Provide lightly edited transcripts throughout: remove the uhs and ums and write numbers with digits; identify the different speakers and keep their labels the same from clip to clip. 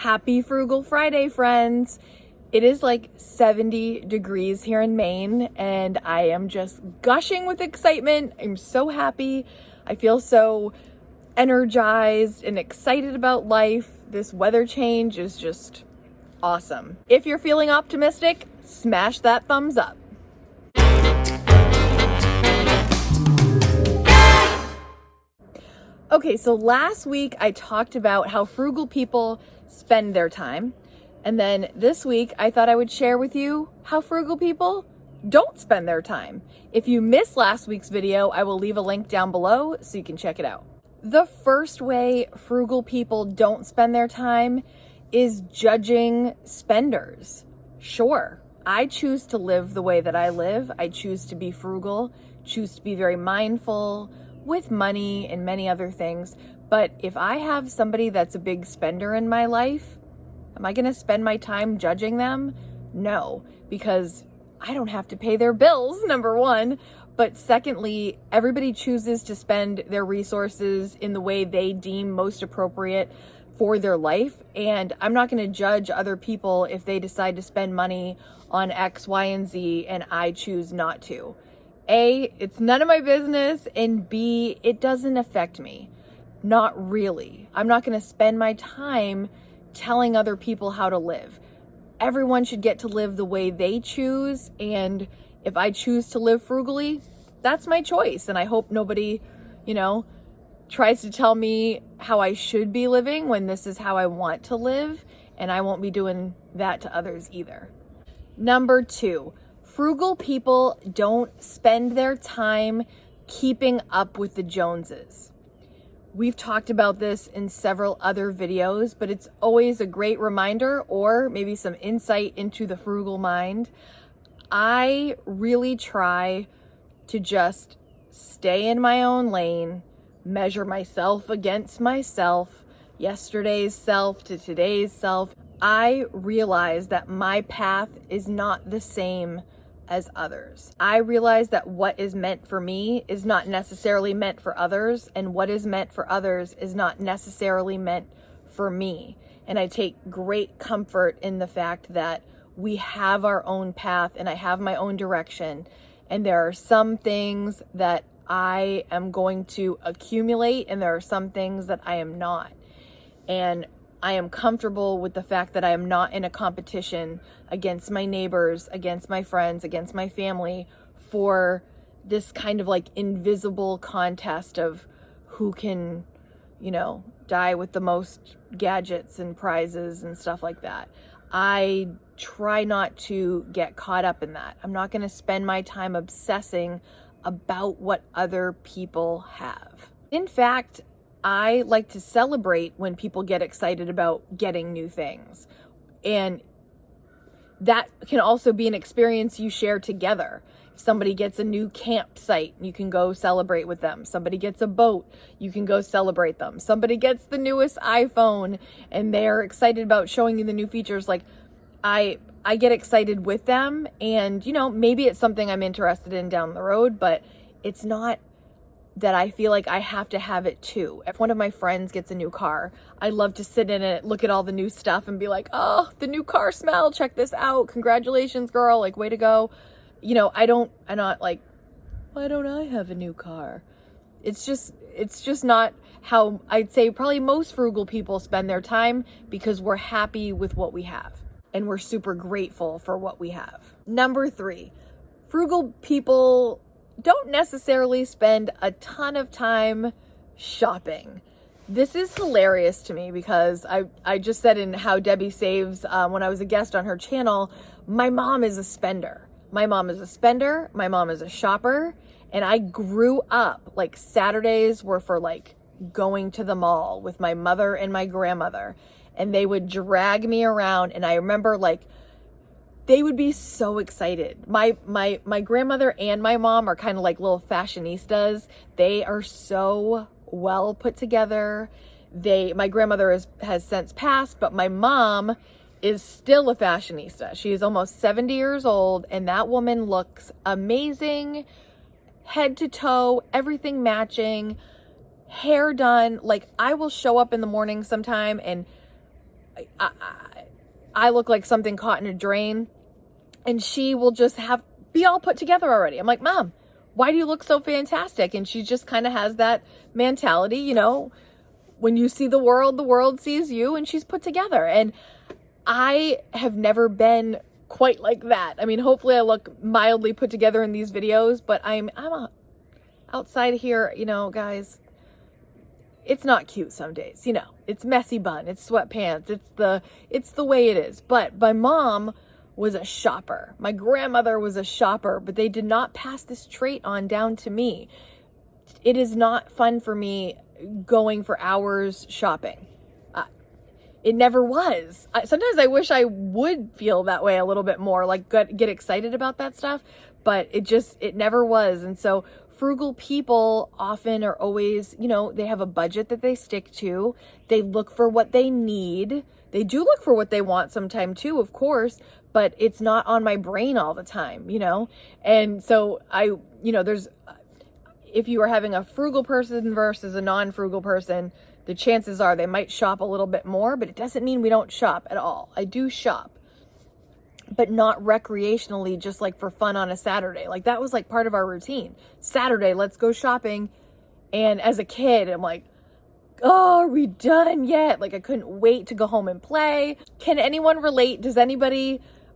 Speaker 1: Happy Frugal Friday, friends. It is like 70 degrees here in Maine, and I am just gushing with excitement. I'm so happy. I feel so energized and excited about life. This weather change is just awesome. If you're feeling optimistic, smash that thumbs up. Okay, so last week I talked about how frugal people spend their time. And then this week I thought I would share with you how frugal people don't spend their time. If you missed last week's video, I will leave a link down below so you can check it out. The first way frugal people don't spend their time is judging spenders. Sure, I choose to live the way that I live. I choose to be frugal, choose to be very mindful with money and many other things. But if I have somebody that's a big spender in my life, am I going to spend my time judging them? No, because I don't have to pay their bills, number one. But secondly, everybody chooses to spend their resources in the way they deem most appropriate for their life. And I'm not going to judge other people if they decide to spend money on X, Y, and Z, and I choose not to. A, it's none of my business, and B, it doesn't affect me. Not really. I'm not going to spend my time telling other people how to live. Everyone should get to live the way they choose, and if I choose to live frugally, that's my choice. And I hope nobody, tries to tell me how I should be living when this is how I want to live, and I won't be doing that to others either. Number 2. Frugal people don't spend their time keeping up with the Joneses. We've talked about this in several other videos, but it's always a great reminder or maybe some insight into the frugal mind. I really try to just stay in my own lane, measure myself against myself, yesterday's self to today's self. I realize that my path is not the same as others. I realize that what is meant for me is not necessarily meant for others, and what is meant for others is not necessarily meant for me. And I take great comfort in the fact that we have our own path and I have my own direction. And there are some things that I am going to accumulate and there are some things that I am not. And I am comfortable with the fact that I am not in a competition against my neighbors, against my friends, against my family for this kind of like invisible contest of who can, die with the most gadgets and prizes and stuff like that. I try not to get caught up in that. I'm not going to spend my time obsessing about what other people have. In fact, I like to celebrate when people get excited about getting new things. And that can also be an experience you share together. If somebody gets a new campsite, you can go celebrate with them. Somebody gets a boat, you can go celebrate them. Somebody gets the newest iPhone and they're excited about showing you the new features. Like I get excited with them, and maybe it's something I'm interested in down the road, but it's not that I feel like I have to have it too. If one of my friends gets a new car, I love to sit in it, look at all the new stuff and be like, oh, the new car smell, check this out. Congratulations, girl. Like, way to go. I'm not like, why don't I have a new car? It's just not how I'd say probably most frugal people spend their time, because we're happy with what we have and we're super grateful for what we have. Number 3, frugal people don't necessarily spend a ton of time shopping. This is hilarious to me because I just said in How Debbie Saves, when I was a guest on her channel, my mom is a spender. My mom is a spender. My mom is a shopper. And I grew up, like, Saturdays were for like going to the mall with my mother and my grandmother. And they would drag me around. And I remember like, they would be so excited. My grandmother and my mom are kind of like little fashionistas. They are so well put together. My grandmother has since passed, but my mom is still a fashionista. She is almost 70 years old, and that woman looks amazing, head to toe, everything matching, hair done. Like, I will show up in the morning sometime and I look like something caught in a drain, and she will just be all put together already. I'm like, Mom, why do you look so fantastic? And she just kind of has that mentality, you know, when you see the world sees you, and she's put together. And I have never been quite like that. I mean, hopefully I look mildly put together in these videos, but I'm outside here, you know, guys, it's not cute some days, you know, it's messy bun, it's sweatpants, it's the way it is. But my mom was a shopper. My grandmother was a shopper, but they did not pass this trait on down to me. It is not fun for me going for hours shopping. It never was. Sometimes I wish I would feel that way a little bit more, like get excited about that stuff, but it never was. And so frugal people often are always, you know, they have a budget that they stick to. They look for what they need. They do look for what they want sometime too, of course, but it's not on my brain all the time, you know? And so if you are having a frugal person versus a non-frugal person, the chances are they might shop a little bit more, but it doesn't mean we don't shop at all. I do shop, but not recreationally, just like for fun on a Saturday. Like that was like part of our routine. Saturday, let's go shopping. And as a kid, I'm like, oh, are we done yet? Like I couldn't wait to go home and play. Can anyone relate?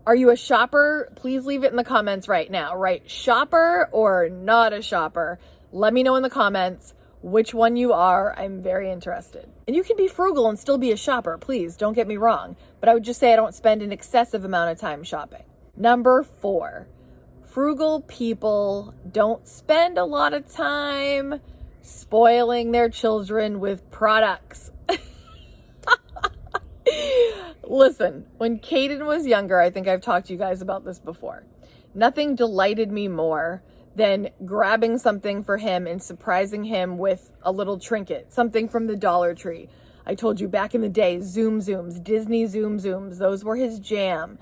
Speaker 1: Are you a shopper? Please leave it in the comments right now, right? Shopper or not a shopper? Let me know in the comments which one you are. I'm very interested. And you can be frugal and still be a shopper, please, don't get me wrong. But I would just say I don't spend an excessive amount of time shopping. Number 4, frugal people don't spend a lot of time spoiling their children with products. Listen, when Kaden was younger, I think I've talked to you guys about this before, nothing delighted me more than grabbing something for him and surprising him with a little trinket, something from the Dollar Tree. I told you back in the day, Zoom Zooms, Disney Zoom Zooms, those were his jam.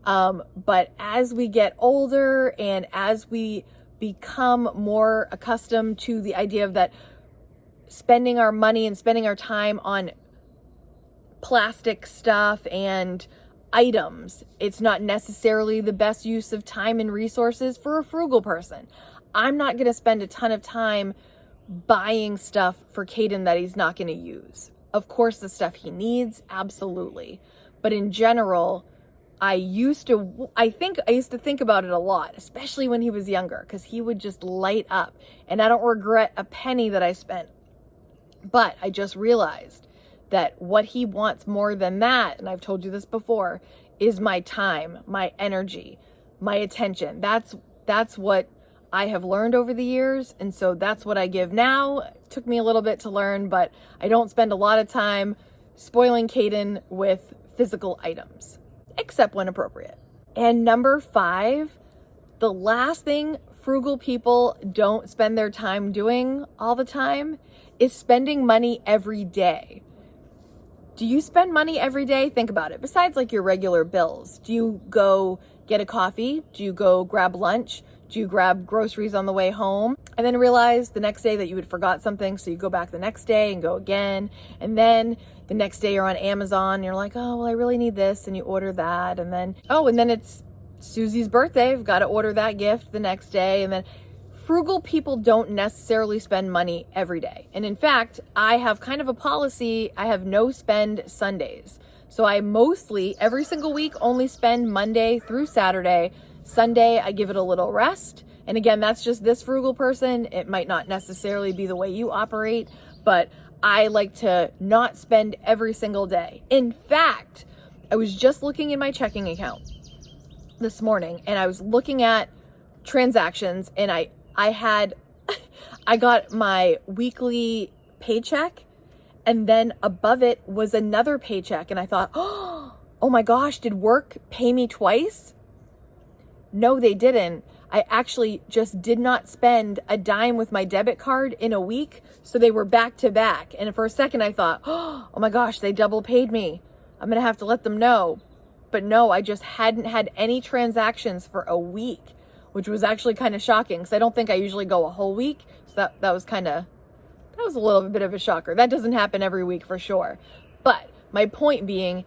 Speaker 1: But as we get older and as we become more accustomed to the idea of that spending our money and spending our time on plastic stuff and items, it's not necessarily the best use of time and resources for a frugal person. I'm not going to spend a ton of time buying stuff for Kaden that he's not going to use. Of course, the stuff he needs, absolutely. But in general, I used to think about it a lot, especially when he was younger, because he would just light up. And I don't regret a penny that I spent. But I just realized that what he wants more than that, and I've told you this before, is my time, my energy, my attention. That's what I have learned over the years, and so that's what I give now. It took me a little bit to learn, but I don't spend a lot of time spoiling Kaden with physical items, except when appropriate. And number 5, the last thing frugal people don't spend their time doing all the time is spending money every day. Do you spend money every day? Think about it. Besides like your regular bills, do you go get a coffee? Do you go grab lunch? Do you grab groceries on the way home and then realize the next day that you had forgot something? So you go back the next day and go again. And then the next day you're on Amazon and you're like, oh, well, I really need this. And you order that. And then, and then it's Susie's birthday. I've got to order that gift the next day. And then frugal people don't necessarily spend money every day. And in fact, I have kind of a policy. I have no spend Sundays. So I mostly every single week only spend Monday through Saturday. Sunday, I give it a little rest. And again, that's just this frugal person. It might not necessarily be the way you operate, but I like to not spend every single day. In fact, I was just looking in my checking account this morning and I was looking at transactions and I got my weekly paycheck and then above it was another paycheck. And I thought, oh my gosh, did work pay me twice? No, they didn't. I actually just did not spend a dime with my debit card in a week. So they were back to back. And for a second I thought, oh my gosh, they double paid me. I'm going to have to let them know. But no, I just hadn't had any transactions for a week, which was actually kind of shocking because I don't think I usually go a whole week. So that was a little bit of a shocker. That doesn't happen every week for sure. But my point being,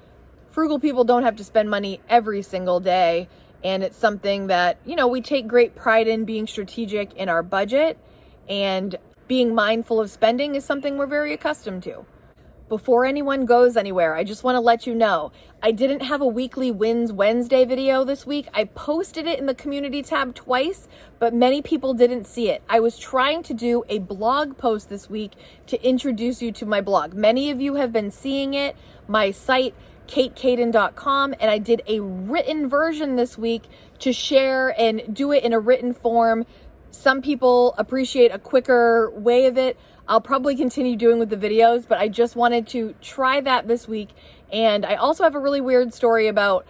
Speaker 1: frugal people don't have to spend money every single day. And it's something that, you know, we take great pride in being strategic in our budget, and being mindful of spending is something we're very accustomed to. Before anyone goes anywhere, I just want to let you know, I didn't have a weekly Wins Wednesday video this week. I posted it in the community tab twice, but many people didn't see it. I was trying to do a blog post this week to introduce you to my blog. Many of you have been seeing it, my site, katekaden.com, and I did a written version this week to share and do it in a written form. Some people appreciate a quicker way of it. I'll probably continue doing with the videos, but I just wanted to try that this week. And I also have a really weird story about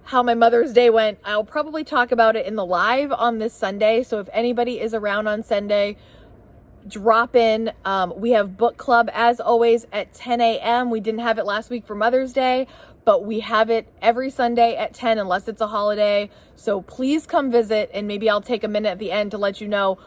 Speaker 1: how my Mother's Day went. I'll probably talk about it in the live on this Sunday. So if anybody is around on Sunday, drop in. We have book club as always at 10 a.m. We didn't have it last week for Mother's Day, but we have it every Sunday at 10 unless it's a holiday. So please come visit, and maybe I'll take a minute at the end to let you know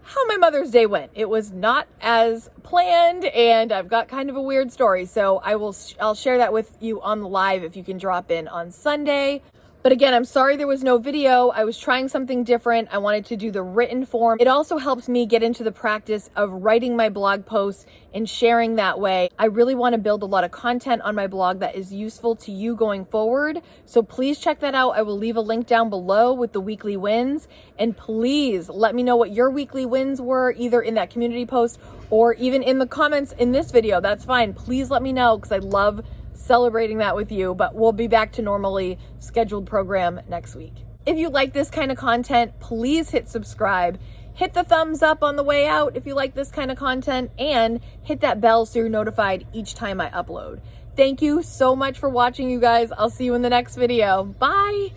Speaker 1: how my Mother's Day went. It was not as planned, and I've got kind of a weird story. So I'll share that with you on the live if you can drop in on Sunday. But again, I'm sorry there was no video. I was trying something different. I wanted to do the written form. It also helps me get into the practice of writing my blog posts and sharing that way. I really want to build a lot of content on my blog that is useful to you going forward. So please check that out. I will leave a link down below with the weekly wins. And please let me know what your weekly wins were, either in that community post or even in the comments in this video. That's fine. Please let me know, because I love celebrating that with you. But we'll be back to normally scheduled program next week. If you like this kind of content, please hit subscribe. Hit the thumbs up on the way out if you like this kind of content, and hit that bell so you're notified each time I upload. Thank you so much for watching, you guys. I'll see you in the next video. Bye.